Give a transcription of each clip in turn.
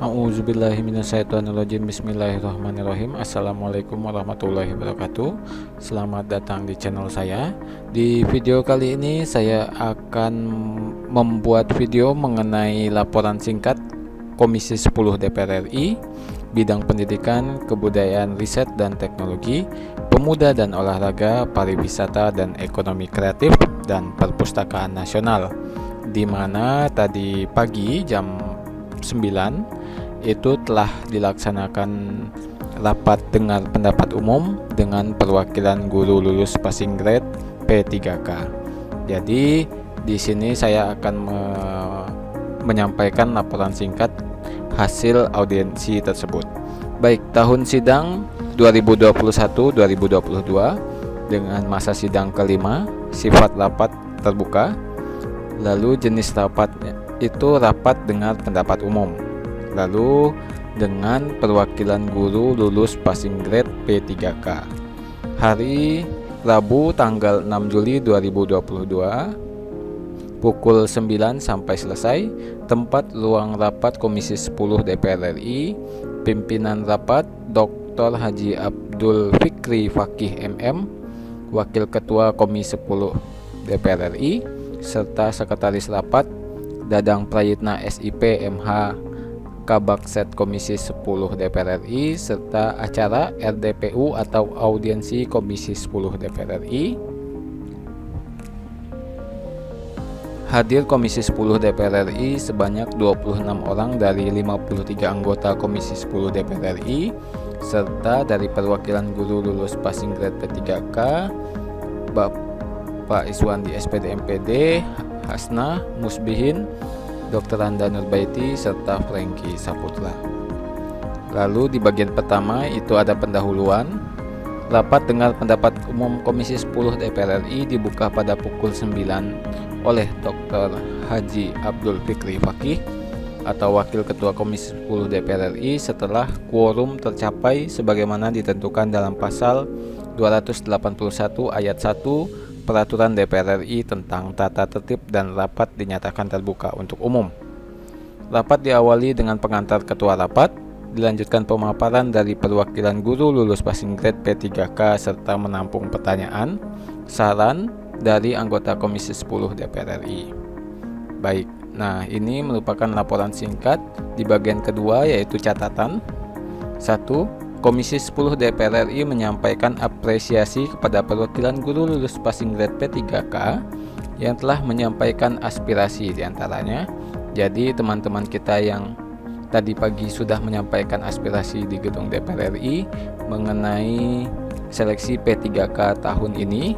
A'udzubillahiminasyaitonirrajim. Bismillahirrahmanirrahim. Assalamualaikum warahmatullahi wabarakatuh. Selamat datang di channel saya. Di video kali ini saya akan membuat video mengenai laporan singkat Komisi 10 DPR RI bidang pendidikan, kebudayaan, riset dan teknologi, pemuda dan olahraga, pariwisata dan ekonomi kreatif, dan perpustakaan nasional, di mana tadi pagi jam 9 itu telah dilaksanakan rapat dengar pendapat umum dengan perwakilan guru lulus passing grade P3K. Jadi di sini saya akan menyampaikan laporan singkat hasil audiensi tersebut. Baik, tahun sidang 2021-2022 dengan masa sidang kelima, sifat rapat terbuka. Lalu jenis rapatnya itu rapat dengar pendapat umum. Lalu dengan perwakilan guru lulus passing grade P3K. Hari Rabu tanggal 6 Juli 2022 pukul 9 sampai selesai. Tempat ruang rapat Komisi 10 DPR RI. Pimpinan rapat Dr. Haji Abdul Fikri Fakih MM, Wakil Ketua Komisi 10 DPR RI, serta Sekretaris Rapat Dadang Prayitna SIP MH Kabakset Komisi 10 DPR RI, serta acara RDPU atau audiensi Komisi 10 DPR RI. Hadir Komisi 10 DPR RI sebanyak 26 orang dari 53 anggota Komisi 10 DPR RI, serta dari perwakilan guru lulus passing grade P3K Bapak Iswandi SPD MPD, Hasna Musbihin, Dr. Anda Nurbaiti, serta Franky Saputra. Lalu di bagian pertama itu ada pendahuluan. Rapat dengar pendapat umum Komisi 10 DPR RI dibuka pada pukul 9 oleh Dr. Haji Abdul Fikri Fakih atau Wakil Ketua Komisi 10 DPR RI setelah quorum tercapai sebagaimana ditentukan dalam pasal 281 ayat 1 Peraturan DPR RI tentang tata tertib dan rapat dinyatakan terbuka untuk umum. Rapat diawali dengan pengantar ketua rapat, dilanjutkan pemaparan dari perwakilan guru lulus passing grade P3K serta menampung pertanyaan, saran dari anggota Komisi 10 DPR RI. Baik, nah ini merupakan laporan singkat. Di bagian kedua yaitu catatan. 1. Komisi 10 DPR RI menyampaikan apresiasi kepada perwakilan guru lulus passing grade P3K yang telah menyampaikan aspirasi diantaranya. Jadi teman-teman kita yang tadi pagi sudah menyampaikan aspirasi di gedung DPR RI mengenai seleksi P3K tahun ini,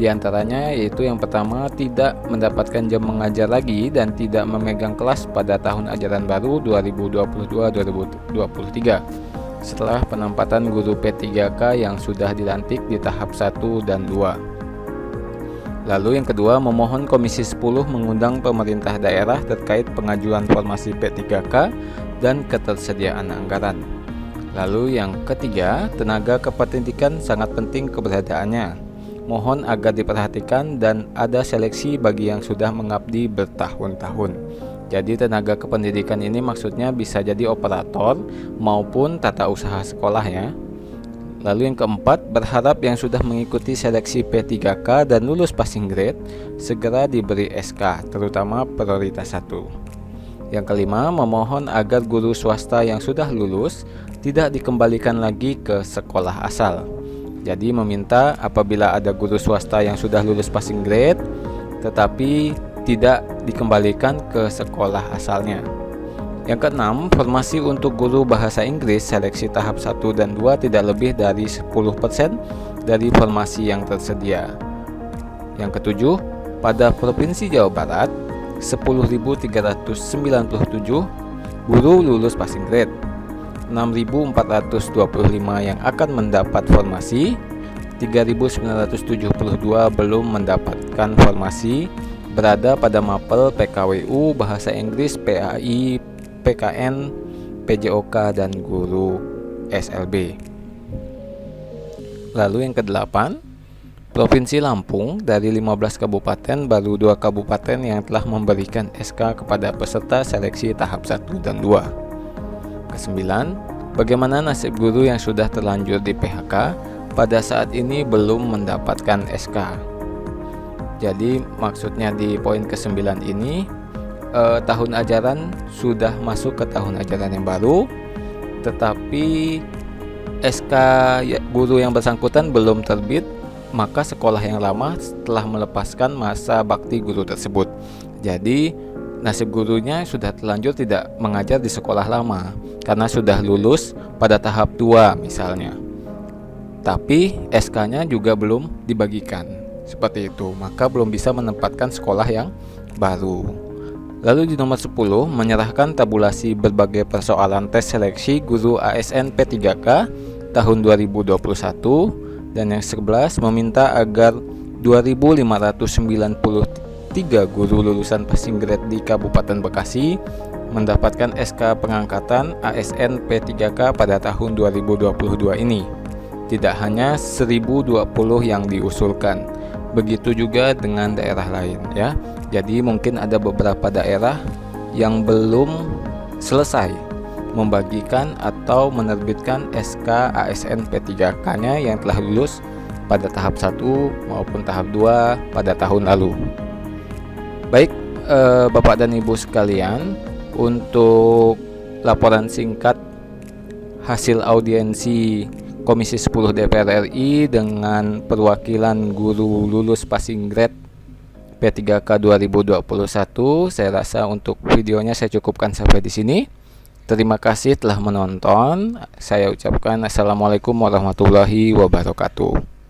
diantaranya yaitu yang pertama tidak mendapatkan jam mengajar lagi dan tidak memegang kelas pada tahun ajaran baru 2022-2023 setelah penempatan guru P3K yang sudah dilantik di tahap 1 dan 2. Lalu yang kedua, memohon Komisi 10 mengundang pemerintah daerah terkait pengajuan formasi P3K dan ketersediaan anggaran. Lalu yang ketiga, tenaga kependidikan sangat penting keberadaannya. Mohon agar diperhatikan dan ada seleksi bagi yang sudah mengabdi bertahun-tahun. Jadi tenaga kependidikan ini maksudnya bisa jadi operator maupun tata usaha sekolah ya. Lalu yang keempat, berharap yang sudah mengikuti seleksi P3K dan lulus passing grade segera diberi SK, terutama prioritas 1. Yang kelima, memohon agar guru swasta yang sudah lulus tidak dikembalikan lagi ke sekolah asal. Jadi meminta apabila ada guru swasta yang sudah lulus passing grade tetapi tidak dikembalikan ke sekolah asalnya. Yang keenam, formasi untuk guru bahasa Inggris seleksi tahap 1 dan 2 tidak lebih dari 10% dari formasi yang tersedia. Yang ketujuh, pada Provinsi Jawa Barat 10.397 guru lulus passing grade, 6.425 yang akan mendapat formasi, 3.972 belum mendapatkan formasi, berada pada mapel PKWU, Bahasa Inggris, PAI, PKN, PJOK, dan guru SLB. Lalu yang kedelapan, Provinsi Lampung dari 15 kabupaten baru 2 kabupaten yang telah memberikan SK kepada peserta seleksi tahap 1 dan 2. ke-9, bagaimana nasib guru yang sudah terlanjur di PHK pada saat ini belum mendapatkan SK. Jadi maksudnya di poin ke-9 ini, tahun ajaran sudah masuk ke tahun ajaran yang baru, tetapi SK guru yang bersangkutan belum terbit, maka sekolah yang lama telah melepaskan masa bakti guru tersebut. Jadi nasib gurunya sudah terlanjur tidak mengajar di sekolah lama karena sudah lulus pada tahap 2 misalnya. Tapi SK-nya juga belum dibagikan. Seperti itu, maka belum bisa menempatkan sekolah yang baru. Lalu di nomor 10, menyerahkan tabulasi berbagai persoalan tes seleksi guru ASN P3K tahun 2021, dan yang 11 meminta agar 2.593 guru lulusan passing grade di Kabupaten Bekasi mendapatkan SK pengangkatan ASN P3K pada tahun 2022 ini. Tidak hanya 1020 yang diusulkan, begitu juga dengan daerah lain ya. Jadi mungkin ada beberapa daerah yang belum selesai membagikan atau menerbitkan SK ASN P3K-nya yang telah lulus pada tahap 1 maupun tahap 2 pada tahun lalu. Baik, Bapak dan Ibu sekalian, untuk laporan singkat hasil audiensi Komisi 10 DPR RI dengan perwakilan guru lulus passing grade P3K 2021, saya rasa untuk videonya saya cukupkan sampai di sini. Terima kasih telah menonton. Saya ucapkan assalamualaikum warahmatullahi wabarakatuh.